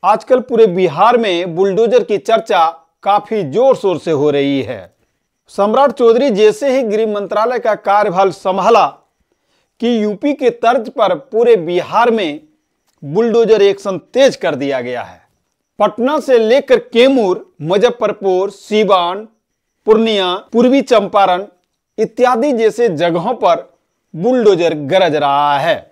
आजकल पूरे बिहार में बुलडोजर की चर्चा काफी जोर शोर से हो रही है। सम्राट चौधरी जैसे ही गृह मंत्रालय का कार्यभार संभाला कि यूपी के तर्ज पर पूरे बिहार में बुलडोजर एक्शन तेज कर दिया गया है। पटना से लेकर कैमूर, मुजफ्फरपुर, सीवान, पूर्णिया, पूर्वी चंपारण इत्यादि जैसे जगहों पर बुलडोजर गरज रहा है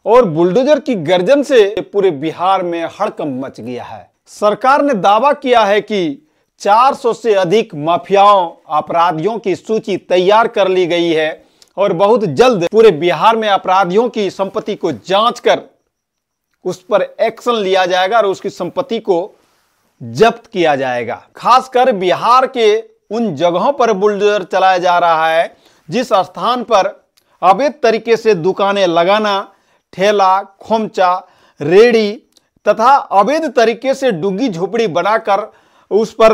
और बुलडोजर की गर्जन से पूरे बिहार में हड़कंप मच गया है। सरकार ने दावा किया है कि 400 से अधिक माफियाओं, अपराधियों की सूची तैयार कर ली गई है और बहुत जल्द पूरे बिहार में अपराधियों की संपत्ति को जांच कर उस पर एक्शन लिया जाएगा और उसकी संपत्ति को जब्त किया जाएगा। खासकर बिहार के उन जगहों पर बुलडोजर चलाया जा रहा है जिस स्थान पर अवैध तरीके से दुकानें लगाना, ठेला, खोमचा, रेड़ी तथा अवैध तरीके से डुग्गी झोपड़ी बनाकर उस पर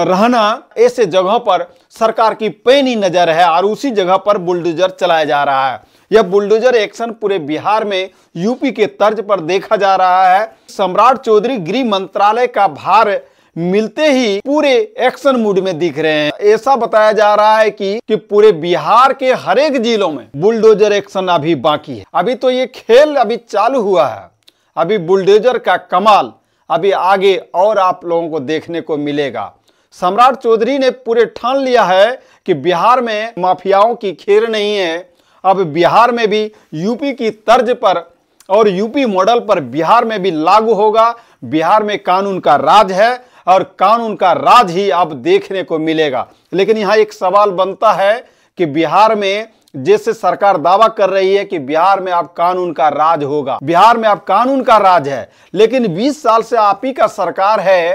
रहना, ऐसे जगहों पर सरकार की पैनी नजर है और उसी जगह पर बुलडोजर चलाया जा रहा है। यह बुलडोजर एक्शन पूरे बिहार में यूपी के तर्ज पर देखा जा रहा है। सम्राट चौधरी गृह मंत्रालय का भार मिलते ही पूरे एक्शन मूड में दिख रहे हैं। ऐसा बताया जा रहा है कि पूरे बिहार के हर एक जिलों में बुलडोजर एक्शन अभी बाकी है। अभी तो ये खेल अभी चालू हुआ है। अभी बुलडोजर का कमाल अभी आगे और आप लोगों को देखने को मिलेगा। सम्राट चौधरी ने पूरे ठान लिया है कि बिहार में माफियाओं की खेर नहीं है। अब बिहार में भी यूपी की तर्ज पर और यूपी मॉडल पर बिहार में भी लागू होगा। बिहार में कानून का राज है और कानून का राज ही अब देखने को मिलेगा। लेकिन यहाँ एक सवाल बनता है कि बिहार में जैसे सरकार दावा कर रही है कि बिहार में अब कानून का राज होगा, बिहार में अब कानून का राज है, लेकिन 20 साल से आप ही का सरकार है,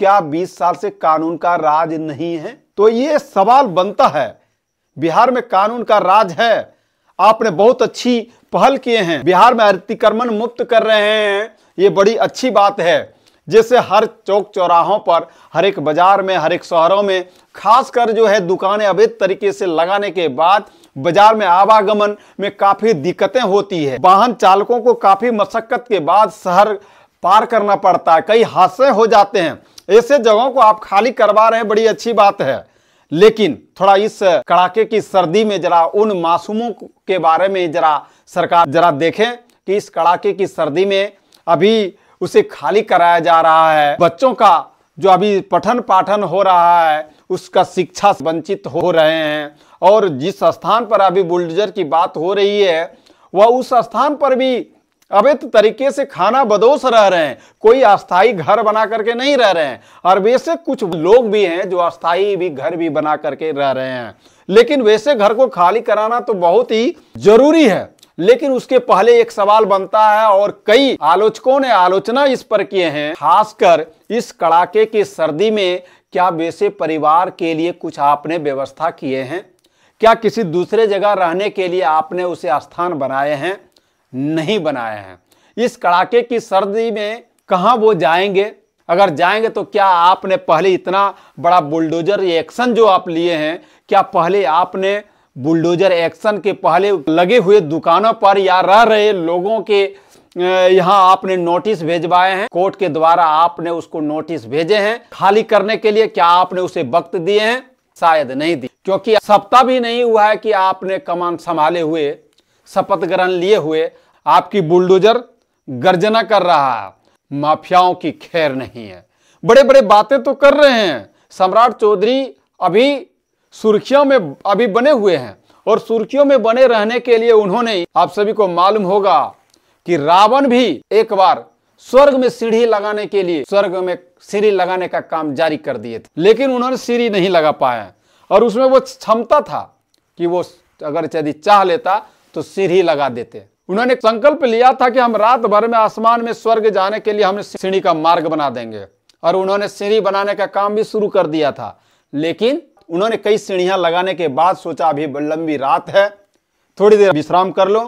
क्या 20 साल से कानून का राज नहीं है? तो ये सवाल बनता है। बिहार में कानून का राज है, आपने बहुत अच्छी पहल किए हैं, बिहार में अतिक्रमण मुक्त कर रहे हैं, ये बड़ी अच्छी बात है। जैसे हर चौक चौराहों पर, हर एक बाजार में, हर एक शहरों में खासकर जो है दुकानें अवैध तरीके से लगाने के बाद बाजार में आवागमन में काफी दिक्कतें होती है। वाहन चालकों को काफी मशक्कत के बाद शहर पार करना पड़ता है, कई हादसे हो जाते हैं। ऐसे जगहों को आप खाली करवा रहे हैं, बड़ी अच्छी बात है। लेकिन थोड़ा इस कड़ाके की सर्दी में जरा उन मासूमों के बारे में जरा सरकार जरा देखें कि इस कड़ाके की सर्दी में अभी उसे खाली कराया जा रहा है। बच्चों का जो अभी पठन पाठन हो रहा है उसका शिक्षा से वंचित हो रहे हैं और जिस स्थान पर अभी बुलडोजर की बात हो रही है वह उस स्थान पर भी अवैध तरीके से खाना बदोश रह रहे हैं। कोई अस्थाई घर बना करके नहीं रह रहे हैं और वैसे कुछ लोग भी हैं जो अस्थाई भी घर भी बना करके रह रहे हैं। लेकिन वैसे घर को खाली कराना तो बहुत ही जरूरी है। लेकिन उसके पहले एक सवाल बनता है और कई आलोचकों ने आलोचना इस पर किए हैं, खासकर इस कड़ाके की सर्दी में क्या वैसे परिवार के लिए कुछ आपने व्यवस्था किए हैं? क्या किसी दूसरे जगह रहने के लिए आपने उसे स्थान बनाए हैं? नहीं बनाए हैं। इस कड़ाके की सर्दी में कहां वो जाएंगे? अगर जाएंगे तो क्या आपने पहले इतना बड़ा बुलडोजर एक्शन जो आप लिए हैं, क्या पहले आपने बुलडोजर एक्शन के पहले लगे हुए दुकानों पर या रह रहे लोगों के यहाँ आपने नोटिस भेजवाए हैं? कोर्ट के द्वारा आपने उसको नोटिस भेजे हैं खाली करने के लिए? क्या आपने उसे वक्त दिए हैं? शायद नहीं दिए, क्योंकि सप्ताह भी नहीं हुआ है कि आपने कमान संभाले हुए, शपथ ग्रहण लिए हुए आपकी बुलडोजर गर्जना कर रहा है। माफियाओं की खैर नहीं है। बड़े बड़े बातें तो कर रहे हैं। सम्राट चौधरी अभी सुर्खियों में अभी बने हुए हैं और सुर्खियों में बने रहने के लिए उन्होंने, आप सभी को मालूम होगा कि रावण भी एक बार स्वर्ग में सीढ़ी लगाने के लिए स्वर्ग में सीढ़ी लगाने का काम जारी कर दिए थे, लेकिन उन्होंने सीढ़ी नहीं लगा पाया और उसमें वो क्षमता था कि वो अगर यदि चाह लेता तो सीढ़ी लगा देते। उन्होंने संकल्प लिया था कि हम रात भर में आसमान में स्वर्ग जाने के लिए हमने सीढ़ी का मार्ग बना देंगे और उन्होंने सीढ़ी बनाने का काम भी शुरू कर दिया था। लेकिन उन्होंने कई सीढ़ियां लगाने के बाद सोचा अभी लंबी रात है, थोड़ी देर विश्राम कर लो,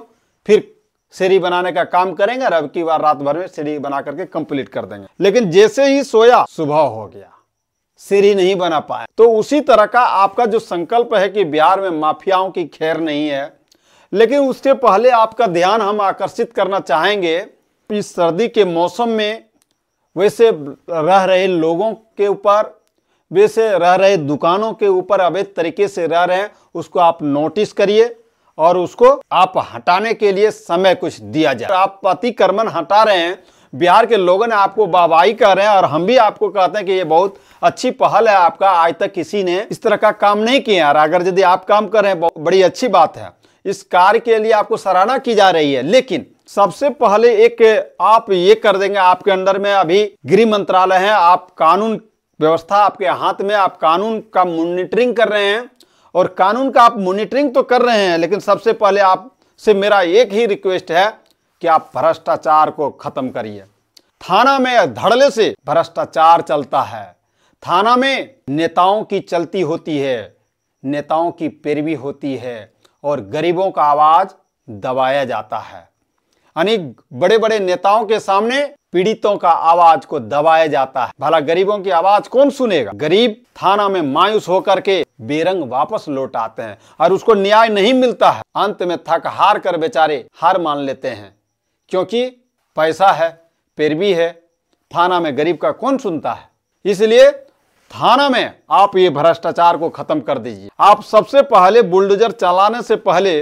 फिर सीढ़ी बनाने का काम करेंगे और अब की बार रात भर में सीढ़ी बना करके कंप्लीट कर देंगे। लेकिन जैसे ही सोया सुबह हो गया, सीढ़ी नहीं बना पाए। तो उसी तरह का आपका जो संकल्प है कि बिहार में माफियाओं की खैर नहीं है, लेकिन उसके पहले आपका ध्यान हम आकर्षित करना चाहेंगे इस सर्दी के मौसम में वैसे रह रहे लोगों के ऊपर, वैसे रह रहे दुकानों के ऊपर अवैध तरीके से रह रहे हैं, उसको आप नोटिस करिए और उसको आप हटाने के लिए समय कुछ दिया जाए। आप अतिक्रमण हटा रहे हैं, बिहार के लोगों ने आपको वाहवाही कर रहे हैं और हम भी आपको कहते हैं कि ये बहुत अच्छी पहल है आपका, आज तक किसी ने इस तरह का काम नहीं किया। और अगर यदि आप काम कर रहे हैं, बहुत बड़ी अच्छी बात है, इस कार्य के लिए आपको सराहना की जा रही है। लेकिन सबसे पहले एक आप ये कर देंगे, आपके अंदर में अभी गृह मंत्रालय है, आप कानून व्यवस्था आपके हाथ में, आप कानून का मॉनिटरिंग कर रहे हैं और कानून का आप मॉनिटरिंग तो कर रहे हैं, लेकिन सबसे पहले आपसे मेरा एक ही रिक्वेस्ट है कि आप भ्रष्टाचार को खत्म करिए। थाना में धड़ल्ले से भ्रष्टाचार चलता है, थाना में नेताओं की चलती होती है, नेताओं की पैरवी होती है और गरीबों का आवाज दबाया जाता है। यानी बड़े बड़े नेताओं के सामने पीड़ितों का आवाज को दबाया जाता है। भला गरीबों की आवाज कौन सुनेगा? गरीब थाना में मायूस होकर के बेरंग वापस लौट आते हैं और उसको न्याय नहीं मिलता है। अंत में थक हार कर बेचारे हार मान लेते हैं, क्योंकि पैसा है, पैरवी है, थाना में गरीब का कौन सुनता है। इसलिए थाना में आप ये भ्रष्टाचार को खत्म कर दीजिए। आप सबसे पहले बुलडोजर चलाने से पहले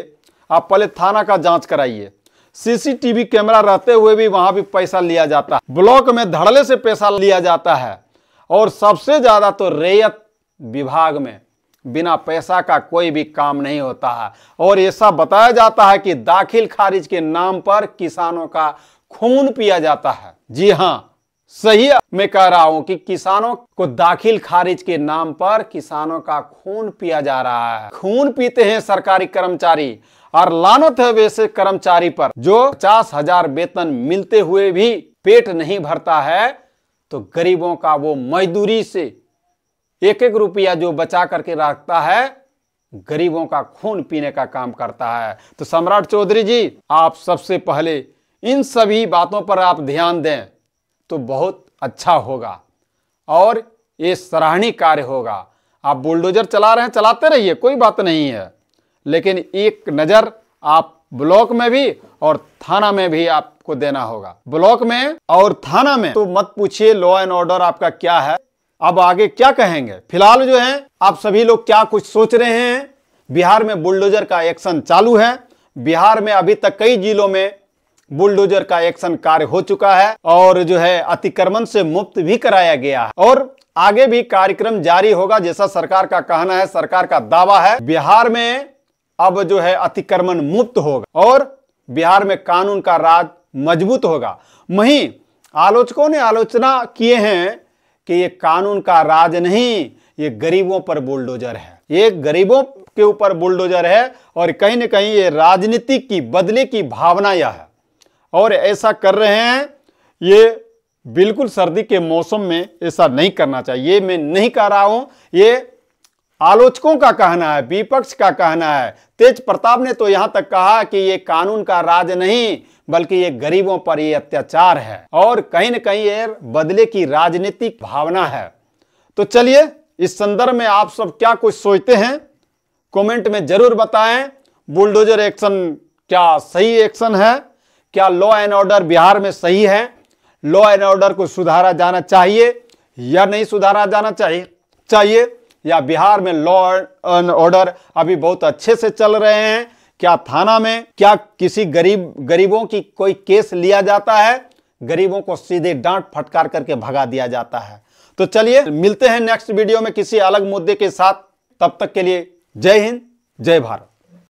आप पहले थाना का जांच कराइए। सीसीटीवी कैमरा रहते हुए भी वहां भी पैसा लिया जाता है, ब्लॉक में धड़ल्ले से पैसा लिया जाता है और सबसे ज्यादा तो रैयत विभाग में बिना पैसा का कोई भी काम नहीं होता है। और ऐसा बताया जाता है कि दाखिल खारिज के नाम पर किसानों का खून पिया जाता है। जी हाँ, सही मैं कह रहा हूं कि किसानों को दाखिल खारिज के नाम पर किसानों का खून पिया जा रहा है। खून पीते हैं सरकारी कर्मचारी और लानत है वैसे कर्मचारी पर जो 50,000 वेतन मिलते हुए भी पेट नहीं भरता है, तो गरीबों का वो मजदूरी से एक एक रुपया जो बचा करके रखता है, गरीबों का खून पीने का काम करता है। तो सम्राट चौधरी जी, आप सबसे पहले इन सभी बातों पर आप ध्यान दें तो बहुत अच्छा होगा और ये सराहनीय कार्य होगा। आप बुलडोजर चला रहे हैं, चलाते रहिए, कोई बात नहीं है, लेकिन एक नजर आप ब्लॉक में भी और थाना में भी आपको देना होगा। ब्लॉक में और थाना में तो मत पूछिए लॉ एंड ऑर्डर आपका क्या है। अब आगे क्या कहेंगे? फिलहाल जो है आप सभी लोग क्या कुछ सोच रहे हैं? बिहार में बुलडोजर का एक्शन चालू है। बिहार में अभी तक कई जिलों में बुलडोजर का एक्शन कार्य हो चुका है और जो है अतिक्रमण से मुक्त भी कराया गया है और आगे भी कार्यक्रम जारी होगा, जैसा सरकार का कहना है, सरकार का दावा है। बिहार में अब जो है अतिक्रमण मुक्त होगा और बिहार में कानून का राज मजबूत होगा। वहीं आलोचकों ने आलोचना किए हैं कि ये कानून का राज नहीं, ये गरीबों पर बुलडोजर है, ये गरीबों के ऊपर बुलडोजर है और कहीं न कहीं ये राजनीति की बदले की भावना यह है और ऐसा कर रहे हैं। ये बिल्कुल सर्दी के मौसम में ऐसा नहीं करना चाहिए। मैं नहीं कह रहा हूं, ये आलोचकों का कहना है, विपक्ष का कहना है। तेज प्रताप ने तो यहां तक कहा कि ये कानून का राज नहीं बल्कि ये गरीबों पर ये अत्याचार है और कहीं न कहीं ये बदले की राजनीतिक भावना है। तो चलिए, इस संदर्भ में आप सब क्या कुछ सोचते हैं कमेंट में जरूर बताएं। बुलडोजर एक्शन क्या सही एक्शन है? क्या लॉ एंड ऑर्डर बिहार में सही है? लॉ एंड ऑर्डर को सुधारा जाना चाहिए या नहीं सुधारा जाना चाहिए या बिहार में लॉ एंड ऑर्डर अभी बहुत अच्छे से चल रहे हैं? क्या थाना में क्या किसी गरीबों की कोई केस लिया जाता है? गरीबों को सीधे डांट फटकार करके भगा दिया जाता है? तो चलिए मिलते हैं नेक्स्ट वीडियो में किसी अलग मुद्दे के साथ। तब तक के लिए जय हिंद, जय भारत।